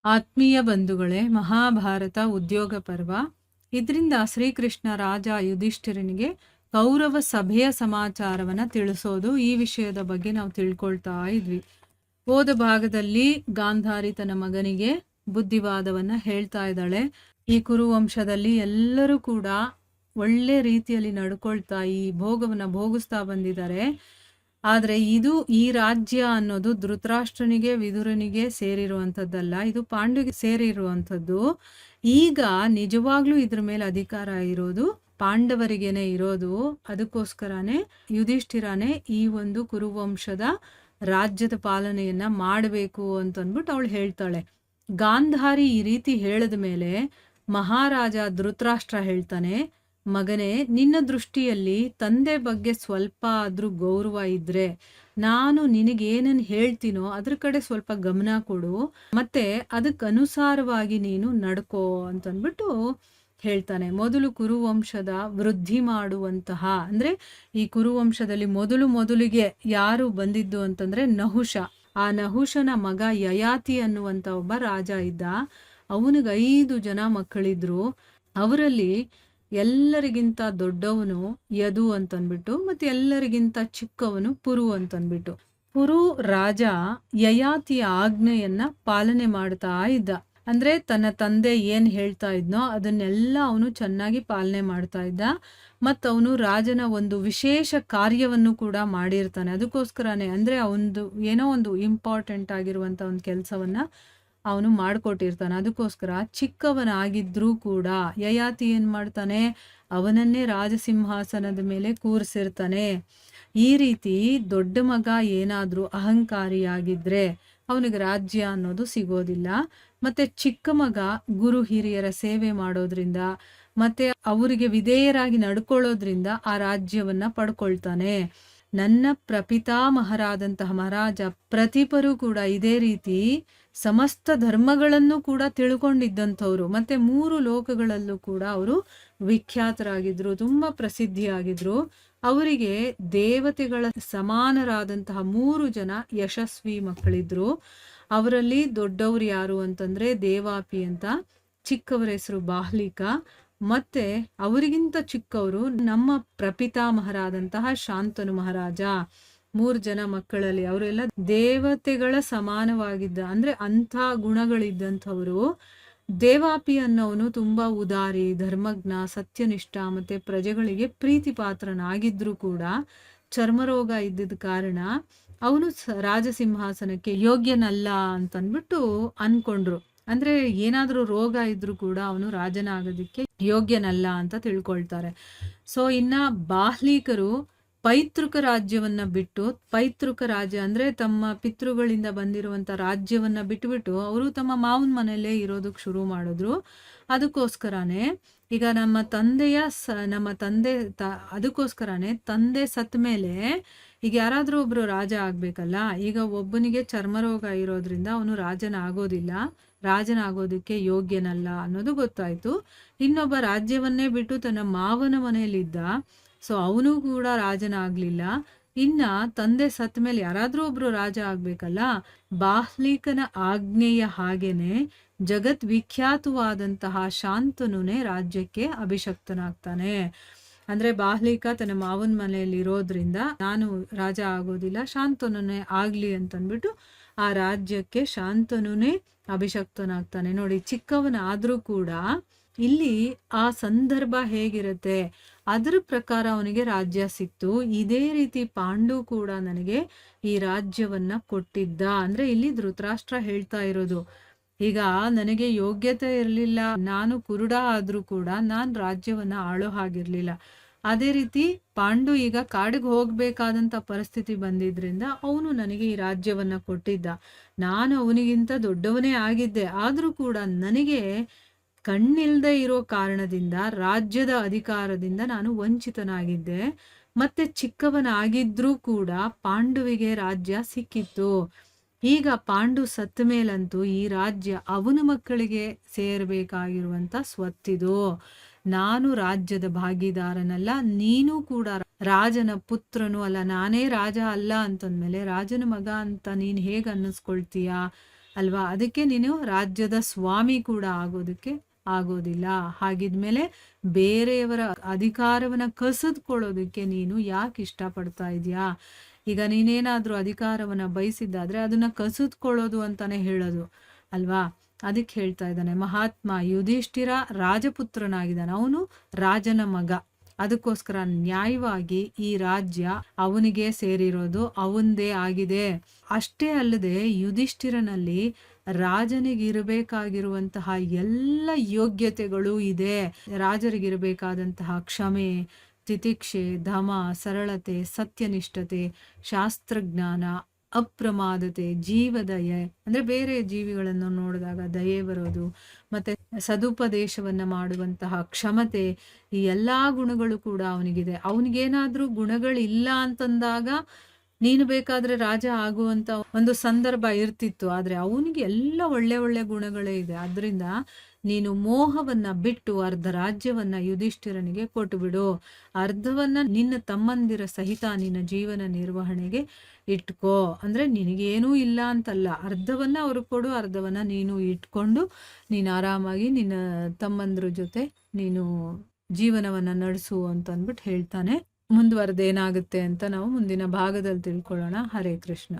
ಆತ್ಮೀಯ ಬಂಧುಗಳೇ, ಮಹಾಭಾರತ ಉದ್ಯೋಗ ಪರ್ವ. ಇದರಿಂದ ಶ್ರೀಕೃಷ್ಣ ರಾಜ ಯುಧಿಷ್ಠಿರನಿಗೆ ಕೌರವ ಸಭೆಯ ಸಮಾಚಾರವನ್ನ ತಿಳಿಸೋದು. ಈ ವಿಷಯದ ಬಗ್ಗೆ ನಾವು ತಿಳ್ಕೊಳ್ತಾ ಇದ್ವಿ. ಹೋದ ಭಾಗದಲ್ಲಿ ಗಾಂಧಾರಿ ತನ್ನ ಮಗನಿಗೆ ಬುದ್ಧಿವಾದವನ್ನ ಹೇಳ್ತಾ ಇದ್ದಾಳೆ. ಈ ಕುರುವಂಶದಲ್ಲಿ ಎಲ್ಲರೂ ಕೂಡ ಒಳ್ಳೆ ರೀತಿಯಲ್ಲಿ ನಡ್ಕೊಳ್ತಾ ಈ ಭೋಗವನ್ನ ಭೋಗಿಸ್ತಾ ಬಂದಿದ್ದಾರೆ. ಆದ್ರೆ ಈ ರಾಜ್ಯ ಅನ್ನೋದು ಧೃತರಾಷ್ಟ್ರನಿಗೆ ವಿದುರನಿಗೆ ಸೇರಿರುವಂಥದ್ದಲ್ಲ, ಇದು ಪಾಂಡುಗೆ ಸೇರಿರುವಂಥದ್ದು. ಈಗ ನಿಜವಾಗ್ಲೂ ಇದ್ರ ಮೇಲೆ ಅಧಿಕಾರ ಇರೋದು ಪಾಂಡವರಿಗೇನೆ ಇರೋದು. ಅದಕ್ಕೋಸ್ಕರನೇ ಯುಧಿಷ್ಠಿರನೇ ಈ ಒಂದು ಕುರುವಂಶದ ರಾಜ್ಯದ ಪಾಲನೆಯನ್ನ ಮಾಡಬೇಕು ಅಂತಂದ್ಬಿಟ್ಟು ಅವಳು ಹೇಳ್ತಾಳೆ. ಗಾಂಧಾರಿ ಈ ರೀತಿ ಹೇಳಿದ ಮೇಲೆ ಮಹಾರಾಜ ಧೃತರಾಷ್ಟ್ರ ಹೇಳ್ತಾನೆ, ಮಗನೇ, ನಿನ್ನ ದೃಷ್ಟಿಯಲ್ಲಿ ತಂದೆ ಬಗ್ಗೆ ಸ್ವಲ್ಪ ಆದ್ರೂ ಗೌರವ ಇದ್ರೆ ನಾನು ನಿನಗೇನನ್ನು ಹೇಳ್ತೀನೋ ಅದ್ರ ಕಡೆ ಸ್ವಲ್ಪ ಗಮನ ಕೊಡು, ಮತ್ತೆ ಅದಕ್ಕನುಸಾರವಾಗಿ ನೀನು ನಡ್ಕೋ ಅಂತಂದ್ಬಿಟ್ಟು ಹೇಳ್ತಾನೆ. ಮೊದಲು ಕುರುವಂಶದ ವೃದ್ಧಿ ಮಾಡುವಂತಹ, ಅಂದ್ರೆ ಈ ಕುರುವಂಶದಲ್ಲಿ ಮೊದಲಿಗೆ ಯಾರು ಬಂದಿದ್ದು ಅಂತಂದ್ರೆ ನಹುಷ. ಆ ನಹುಷನ ಮಗ ಯಯಾತಿ ಅನ್ನುವಂತ ಒಬ್ಬ ರಾಜ ಇದ್ದ. ಅವನಿಗೆ 5 ಜನ ಮಕ್ಕಳಿದ್ರು. ಅವರಲ್ಲಿ ಎಲ್ಲರಿಗಿಂತ ದೊಡ್ಡವನು ಯದು ಅಂತನ್ಬಿಟ್ಟು, ಮತ್ತೆ ಎಲ್ಲರಿಗಿಂತ ಚಿಕ್ಕವನು ಪುರು ಅಂತನ್ಬಿಟ್ಟು. ಪುರು ರಾಜ ಯಯಾತಿಯ ಆಜ್ಞೆಯನ್ನ ಪಾಲನೆ ಮಾಡ್ತಾ ಇದ್ದ. ಅಂದ್ರೆ ತನ್ನ ತಂದೆ ಏನ್ ಹೇಳ್ತಾ ಇದ್ನೋ ಅದನ್ನೆಲ್ಲ ಅವನು ಚೆನ್ನಾಗಿ ಪಾಲನೆ ಮಾಡ್ತಾ ಇದ್ದ. ಅವನು ರಾಜನ ಒಂದು ವಿಶೇಷ ಕಾರ್ಯವನ್ನು ಕೂಡ ಮಾಡಿರ್ತಾನೆ. ಅದಕ್ಕೋಸ್ಕರನೇ ಅಂದ್ರೆ ಅವನದು ಏನೋ ಒಂದು ಇಂಪಾರ್ಟೆಂಟ್ ಆಗಿರುವಂತ ಒಂದು ಕೆಲಸವನ್ನ ಅವನು ಮಾಡ್ಕೊಟ್ಟಿರ್ತಾನೆ. ಅದಕ್ಕೋಸ್ಕರ ಚಿಕ್ಕವನಾಗಿದ್ರೂ ಕೂಡ ಯಯಾತಿ ಏನ್ ಮಾಡ್ತಾನೆ, ಅವನನ್ನೇ ರಾಜಸಿಂಹಾಸನದ ಮೇಲೆ ಕೂರಿಸಿರ್ತಾನೆ. ಈ ರೀತಿ ದೊಡ್ಡ ಮಗ ಏನಾದ್ರೂ ಅಹಂಕಾರಿಯಾಗಿದ್ರೆ ಅವನಿಗೆ ರಾಜ್ಯ ಅನ್ನೋದು ಸಿಗೋದಿಲ್ಲ. ಮತ್ತೆ ಚಿಕ್ಕ ಮಗ ಗುರು ಹಿರಿಯರ ಸೇವೆ ಮಾಡೋದ್ರಿಂದ ಮತ್ತೆ ಅವರಿಗೆ ವಿಧೇಯರಾಗಿ ನಡ್ಕೊಳ್ಳೋದ್ರಿಂದ ಆ ರಾಜ್ಯವನ್ನ ಪಡ್ಕೊಳ್ತಾನೆ. ನನ್ನ ಪ್ರಪಿತಾಮಹರಾದಂತಹ ಮಹಾರಾಜ ಪ್ರತಿಪರು ಕೂಡ ಇದೇ ರೀತಿ ಸಮಸ್ತ ಧರ್ಮಗಳನ್ನು ಕೂಡ ತಿಳ್ಕೊಂಡಿದ್ದಂಥವ್ರು. ಮತ್ತೆ 3 ಲೋಕಗಳಲ್ಲೂ ಕೂಡ ಅವರು ವಿಖ್ಯಾತರಾಗಿದ್ರು, ತುಂಬಾ ಪ್ರಸಿದ್ಧಿಯಾಗಿದ್ರು. ಅವರಿಗೆ ದೇವತೆಗಳ ಸಮಾನರಾದಂತಹ 3 ಜನ ಯಶಸ್ವಿ ಮಕ್ಕಳಿದ್ರು. ಅವರಲ್ಲಿ ದೊಡ್ಡವರು ಯಾರು ಅಂತಂದ್ರೆ ದೇವಾಪಿ ಅಂತ, ಚಿಕ್ಕವರ ಹೆಸರು ಬಾಹ್ಲಿಕ, ಮತ್ತೆ ಅವರಿಗಿಂತ ಚಿಕ್ಕವರು ನಮ್ಮ ಪ್ರಪಿತಾಮಹರಾದಂತಹ ಶಾಂತನು ಮಹಾರಾಜ. 3 ಜನ ಮಕ್ಕಳಲ್ಲಿ ಅವರೆಲ್ಲ ದೇವತೆಗಳ ಸಮಾನವಾಗಿದ್ದ, ಅಂದ್ರೆ ಅಂಥ ಗುಣಗಳಿದ್ದಂಥವ್ರು. ದೇವಾಪಿ ಅನ್ನೋನು ತುಂಬಾ ಉದಾರಿ, ಧರ್ಮಜ್ಞ, ಸತ್ಯನಿಷ್ಠ, ಮತ್ತೆ ಪ್ರಜೆಗಳಿಗೆ ಪ್ರೀತಿ ಪಾತ್ರನಾಗಿದ್ರು ಕೂಡ ಚರ್ಮರೋಗ ಇದ್ದಿದ್ದ ಕಾರಣ ಅವನು ರಾಜಸಿಂಹಾಸನಕ್ಕೆ ಯೋಗ್ಯನಲ್ಲ ಅಂತನ್ಬಿಟ್ಟು ಅನ್ಕೊಂಡ್ರು. ಅಂದ್ರೆ ಏನಾದ್ರೂ ರೋಗ ಇದ್ರೂ ಕೂಡ ಅವನು ರಾಜನಾಗೋದಿಕ್ಕೆ ಯೋಗ್ಯನಲ್ಲ ಅಂತ ತಿಳ್ಕೊಳ್ತಾರೆ. ಸೊ ಇನ್ನ ಬಾಹ್ಲೀಕರು ಪೈತೃಕ ರಾಜ್ಯವನ್ನ ಬಿಟ್ಟು, ಪೈತೃಕ ರಾಜ್ಯ ಅಂದ್ರೆ ತಮ್ಮ ಪಿತೃಗಳಿಂದ ಬಂದಿರುವಂತ ರಾಜ್ಯವನ್ನ ಬಿಟ್ಬಿಟ್ಟು ಅವರು ತಮ್ಮ ಮಾವನ ಮನೆಯಲ್ಲೇ ಇರೋದಕ್ಕೆ ಶುರು ಮಾಡಿದ್ರು. ಅದಕ್ಕೋಸ್ಕರನೇ ಈಗ ನಮ್ಮ ತಂದೆ ಅದಕ್ಕೋಸ್ಕರನೇ ತಂದೆ ಸತ್ತ ಮೇಲೆ ಈಗ ಯಾರಾದ್ರೂ ಒಬ್ರು ರಾಜ ಆಗ್ಬೇಕಲ್ಲ. ಈಗ ಒಬ್ಬನಿಗೆ ಚರ್ಮರೋಗ ಇರೋದ್ರಿಂದ ಅವನು ರಾಜನಾಗೋದಕ್ಕೆ ಯೋಗ್ಯನಲ್ಲ ಅನ್ನೋದು ಗೊತ್ತಾಯ್ತು. ಇನ್ನೊಬ್ಬ ರಾಜ್ಯವನ್ನೇ ಬಿಟ್ಟು ತನ್ನ ಮಾವನ ಮನೆಯಲ್ಲಿದ್ದ, ಸೊ ಅವನು ಕೂಡ ರಾಜನಾಗ್ಲಿಲ್ಲ. ಇನ್ನ ತಂದೆ ಸತ್ತ ಮೇಲೆ ಯಾರಾದ್ರೂ ಒಬ್ರು ರಾಜ ಆಗ್ಬೇಕಲ್ಲ. ಬಾಹ್ಲಿಕನ ಆಜ್ಞೆಯ ಹಾಗೇನೆ ಜಗತ್ ವಿಖ್ಯಾತವಾದಂತಹ ಶಾಂತನುನೇ ರಾಜ್ಯಕ್ಕೆ ಅಭಿಷಕ್ತನಾಗ್ತಾನೆ. ಅಂದ್ರೆ ಬಾಹ್ಲಿಕ ತನ್ನ ಮಾವನ ಮನೆಯಲ್ಲಿ ಇರೋದ್ರಿಂದ ನಾನು ರಾಜ ಆಗೋದಿಲ್ಲ, ಶಾಂತನುನೇ ಆಗ್ಲಿ ಅಂತನ್ಬಿಟ್ಟು ಆ ರಾಜ್ಯಕ್ಕೆ ಶಾಂತನುನೇ ಅಭಿಷಕ್ತನಾಗ್ತಾನೆ. ನೋಡಿ, ಚಿಕ್ಕವನಾದ್ರೂ ಕೂಡ ಇಲ್ಲಿ ಆ ಸಂದರ್ಭ ಹೇಗಿರುತ್ತೆ ಅದ್ರ ಪ್ರಕಾರ ಅವನಿಗೆ ರಾಜ್ಯ ಸಿಕ್ತು. ಇದೇ ರೀತಿ ಪಾಂಡು ಕೂಡ ನನಗೆ ಈ ರಾಜ್ಯವನ್ನ ಕೊಟ್ಟಿದ್ದ. ಅಂದ್ರೆ ಇಲ್ಲಿ ಧೃತರಾಷ್ಟ್ರ ಹೇಳ್ತಾ ಇರೋದು, ಈಗ ನನಗೆ ಯೋಗ್ಯತೆ ಇರಲಿಲ್ಲ, ನಾನು ಕುರುಡ ಆದ್ರೂ ಕೂಡ ನಾನ್ ರಾಜ್ಯವನ್ನ ಆಳೋ ಹಾಗಿರ್ಲಿಲ್ಲ. ಅದೇ ರೀತಿ ಪಾಂಡು ಈಗ ಕಾಡಿಗೆ ಹೋಗ್ಬೇಕಾದಂತ ಪರಿಸ್ಥಿತಿ ಬಂದಿದ್ರಿಂದ ಅವನು ನನಗೆ ಈ ರಾಜ್ಯವನ್ನ ಕೊಟ್ಟಿದ್ದ. ನಾನು ಅವನಿಗಿಂತ ದೊಡ್ಡವನೇ ಆಗಿದ್ದೆ, ಆದ್ರೂ ಕೂಡ ನನಗೆ ಕಣ್ಣಿಲ್ದೆ ಇರೋ ಕಾರಣದಿಂದ ರಾಜ್ಯದ ಅಧಿಕಾರದಿಂದ ನಾನು ವಂಚಿತನಾಗಿದ್ದೆ. ಮತ್ತೆ ಚಿಕ್ಕವನಾಗಿದ್ರೂ ಕೂಡ ಪಾಂಡುವಿಗೆ ರಾಜ್ಯ ಸಿಕ್ಕಿತ್ತು. ಈಗ ಪಾಂಡು ಸತ್ತ ಮೇಲಂತೂ ಈ ರಾಜ್ಯ ಅವನ ಮಕ್ಕಳಿಗೆ ಸೇರ್ಬೇಕಾಗಿರುವಂತ ಸ್ವತ್ತಿದು. ನಾನು ರಾಜ್ಯದ ಭಾಗಿದಾರನಲ್ಲ, ನೀನು ಕೂಡ ರಾಜನ ಪುತ್ರನು ಅಲ್ಲ, ನಾನೇ ರಾಜ ಅಲ್ಲ ಅಂತಂದ್ಮೇಲೆ ರಾಜನ ಮಗ ಅಂತ ನೀನ್ ಹೇಗ್ ಅನ್ನಿಸ್ಕೊಳ್ತೀಯ ಅಲ್ವಾ? ಅದಕ್ಕೆ ನೀನು ರಾಜ್ಯದ ಸ್ವಾಮಿ ಕೂಡ ಆಗೋದಕ್ಕೆ ಆಗೋದಿಲ್ಲ. ಹಾಗಿದ್ಮೇಲೆ ಬೇರೆಯವರ ಅಧಿಕಾರವನ್ನ ಕಸಿದುಕೊಳ್ಳೋದಕ್ಕೆ ನೀನು ಯಾಕೆ ಇಷ್ಟಪಡ್ತಾ ಇದೀಯಾ? ಈಗ ನೀನೇನಾದ್ರೂ ಅಧಿಕಾರವನ್ನ ಬಯಸಿದ್ದಾದ್ರೆ ಅದನ್ನ ಕಸಿದುಕೊಳ್ಳೋದು ಅಂತಾನೆ ಹೇಳೋದು ಅಲ್ವಾ? ಅದಕ್ಕೆ ಹೇಳ್ತಾ ಇದ್ದಾನೆ ಮಹಾತ್ಮ ಯುಧಿಷ್ಠಿರ ರಾಜಪುತ್ರನಾಗಿದ್ದಾನೆ, ಅವನು ರಾಜನ ಮಗ. ಅದಕ್ಕೋಸ್ಕರ ನ್ಯಾಯವಾಗಿ ಈ ರಾಜ್ಯ ಅವನಿಗೆ ಸೇರಿರೋದು, ಅವಂದೇ ಆಗಿದೆ. ಅಷ್ಟೇ ಅಲ್ಲದೆ ಯುಧಿಷ್ಠಿರನಲ್ಲಿ ರಾಜನಿಗಿರಬೇಕಾಗಿರುವಂತಹ ಎಲ್ಲ ಯೋಗ್ಯತೆಗಳು ಇದೆ. ರಾಜರಿಗಿರಬೇಕಾದಂತಹ ಕ್ಷಮೆ, ತಿತಿಕ್ಷೆ, ದಮ, ಸರಳತೆ, ಸತ್ಯನಿಷ್ಠತೆ, ಶಾಸ್ತ್ರಜ್ಞಾನ, ಅಪ್ರಮಾದತೆ, ಜೀವದಯೆ ಅಂದ್ರೆ ಬೇರೆ ಜೀವಿಗಳನ್ನು ನೋಡಿದಾಗ ದಯೆ ಬರೋದು, ಮತ್ತೆ ಸದುಪದೇಶವನ್ನ ಮಾಡುವಂತಹ ಕ್ಷಮತೆ, ಈ ಎಲ್ಲಾ ಗುಣಗಳು ಕೂಡ ಅವನಿಗಿದೆ. ಅವನಿಗೇನಾದ್ರೂ ಗುಣಗಳಿಲ್ಲ ಅಂತಂದಾಗ ನೀನು ಬೇಕಾದ್ರೆ ರಾಜ ಆಗುವಂತ ಒಂದು ಸಂದರ್ಭ ಇರ್ತಿತ್ತು. ಆದ್ರೆ ಅವನಿಗೆ ಎಲ್ಲ ಒಳ್ಳೆ ಒಳ್ಳೆ ಗುಣಗಳೇ ಇದೆ. ಆದ್ರಿಂದ ನೀನು ಮೋಹವನ್ನ ಬಿಟ್ಟು ಅರ್ಧ ರಾಜ್ಯವನ್ನ ಯುಧಿಷ್ಠಿರನಿಗೆ ಕೊಟ್ಟುಬಿಡು. ಅರ್ಧವನ್ನ ನಿನ್ನ ತಮ್ಮಂದಿರ ಸಹಿತ ನಿನ್ನ ಜೀವನ ನಿರ್ವಹಣೆಗೆ ಇಟ್ಕೋ. ಅಂದ್ರೆ ನಿನಗೇನೂ ಇಲ್ಲ ಅಂತಲ್ಲ, ಅರ್ಧವನ್ನ ಅವ್ರಿಗೆ ಕೊಡು, ಅರ್ಧವನ್ನ ನೀನು ಇಟ್ಕೊಂಡು ನೀನು ಆರಾಮಾಗಿ ನಿನ್ನ ತಮ್ಮಂದ್ರ ಜೊತೆ ನೀನು ಜೀವನವನ್ನ ನಡೆಸು ಅಂತ ಅಂದ್ಬಿಟ್ಟು ಹೇಳ್ತಾನೆ. ಮುಂದುವರೆದೇನಾಗುತ್ತೆ ಅಂತ ನಾವು ಮುಂದಿನ ಭಾಗದಲ್ಲಿ ತಿಳ್ಕೊಳ್ಳೋಣ. ಹರೇ ಕೃಷ್ಣ.